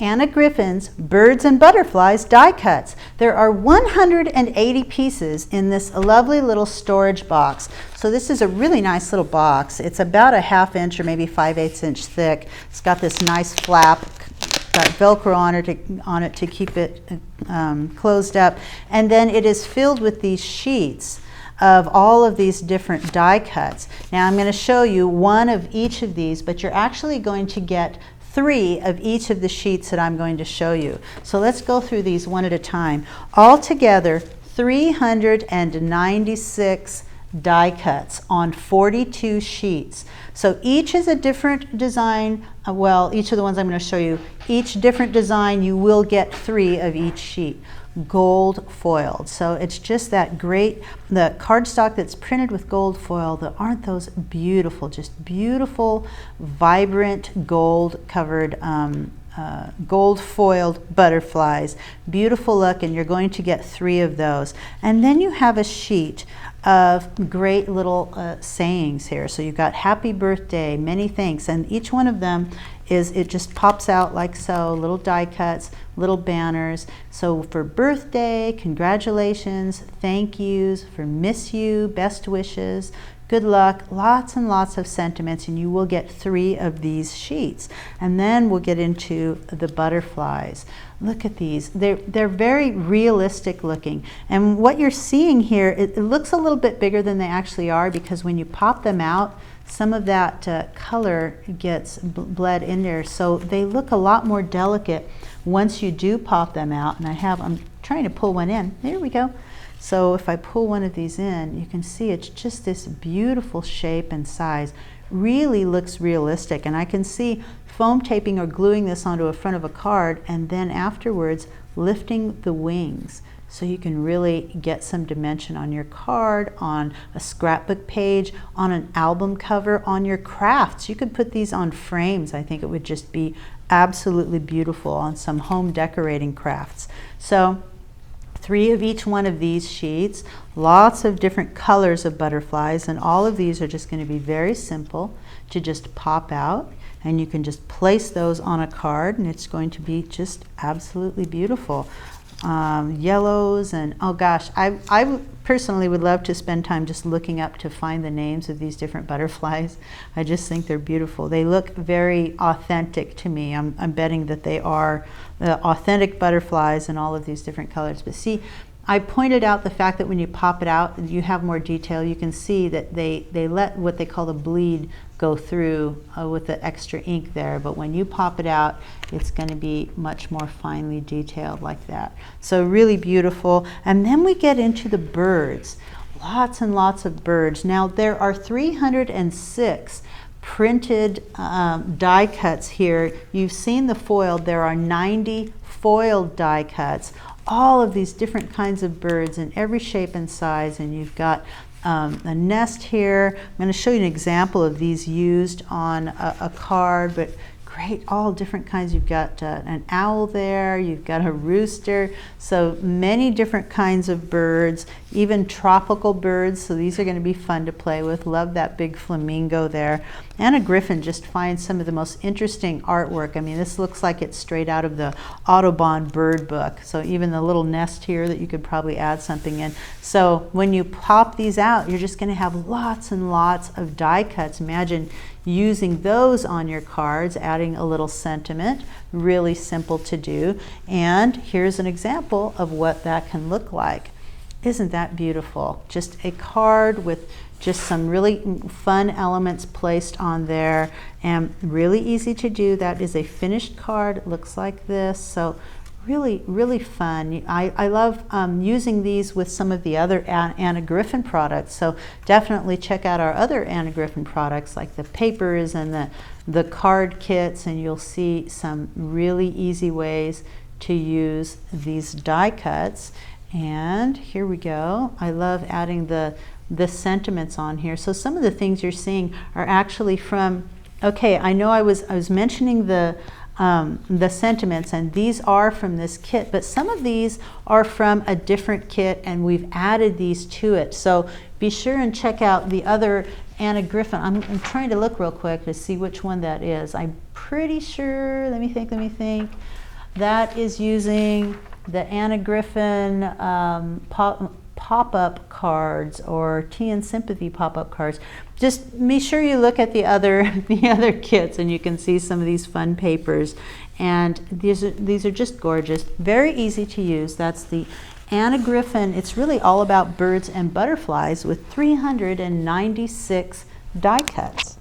Anna Griffin's Birds and Butterflies die cuts. There are 180 pieces in this lovely little storage box. So this is a really nice little box. It's about a 1/2 inch or maybe 5/8 inch thick. It's got this nice flap, got Velcro on it to keep it closed up. And then it is filled with these sheets of all of these different die cuts. Now I'm going to show you one of each of these, but you're actually going to get 3 of each of the sheets that I'm going to show you. So let's go through these one at a time. Altogether, 396 die cuts on 42 sheets. So each is a different design. Well, each of the ones I'm going to show you, each different design, you will get 3 of each sheet. Gold foiled. So it's just that great, the cardstock that's printed with gold foil, aren't those beautiful, just beautiful, vibrant gold covered gold foiled butterflies. Beautiful look, and you're going to get 3 of those. And then you have a sheet of great little sayings here. So you've got happy birthday, many thanks, and each one of them it just pops out like so, little die cuts, little banners. So for birthday, congratulations, thank yous, for miss you, best wishes, good luck, lots and lots of sentiments, and you will get 3 of these sheets. And then we'll get into the butterflies. Look at these. They're very realistic looking. And what you're seeing here, it looks a little bit bigger than they actually are, because when you pop them out, some of that color gets bled in there. So they look a lot more delicate once you do pop them out. And I'm trying to pull one in. There we go. So if I pull one of these in, you can see it's just this beautiful shape and size. Really looks realistic. And I can see foam taping or gluing this onto the front of a card, and then afterwards lifting the wings. So you can really get some dimension on your card, on a scrapbook page, on an album cover, on your crafts. You could put these on frames. I think it would just be absolutely beautiful on some home decorating crafts. So 3 of each one of these sheets, lots of different colors of butterflies, and all of these are just going to be very simple to just pop out, and you can just place those on a card, and it's going to be just absolutely beautiful. Yellows, and oh gosh, I personally would love to spend time just looking up to find the names of these different butterflies. I just think they're beautiful. They look very authentic to me. I'm betting that they are authentic butterflies in all of these different colors. But see, I pointed out the fact that when you pop it out, you have more detail. You can see that they let what they call the bleed go through with the extra ink there, but when you pop it out, it's going to be much more finely detailed like that. So really beautiful. And then we get into the birds. Lots and lots of birds. Now there are 306 printed die cuts here. You've seen the foiled. There are 90 foiled die cuts. All of these different kinds of birds in every shape and size, and you've got a nest here. I'm going to show you an example of these used on a card, but great, all different kinds. You've got an owl there, you've got a rooster, so many different kinds of birds, even tropical birds, so these are going to be fun to play with. Love that big flamingo there. Anna Griffin just finds some of the most interesting artwork. I mean, this looks like it's straight out of the Audubon bird book, so even the little nest here that you could probably add something in. So when you pop these out, you're just going to have lots and lots of die cuts. Imagine using those on your cards, adding a little sentiment. Really simple to do. And here's an example of what that can look like. Isn't that beautiful? Just a card with just some really fun elements placed on there, and really easy to do. That is a finished card. It looks like this. So really, really fun. I love using these with some of the other Anna Griffin products. So definitely check out our other Anna Griffin products, like the papers and the card kits, and you'll see some really easy ways to use these die cuts. And here we go. I love adding the sentiments on here. So some of the things you're seeing are actually from, okay, I know I was mentioning the sentiments, and these are from this kit, but some of these are from a different kit, and we've added these to it. So be sure and check out the other Anna Griffin. I'm trying to look real quick to see which one that is. I'm pretty sure, let me think. That is using the Anna Griffin pop-up cards, or Tea and Sympathy pop-up cards. Just be sure you look at the other kits, and you can see some of these fun papers. And these are just gorgeous, very easy to use. That's the Anna Griffin. It's really all about birds and butterflies with 396 die cuts.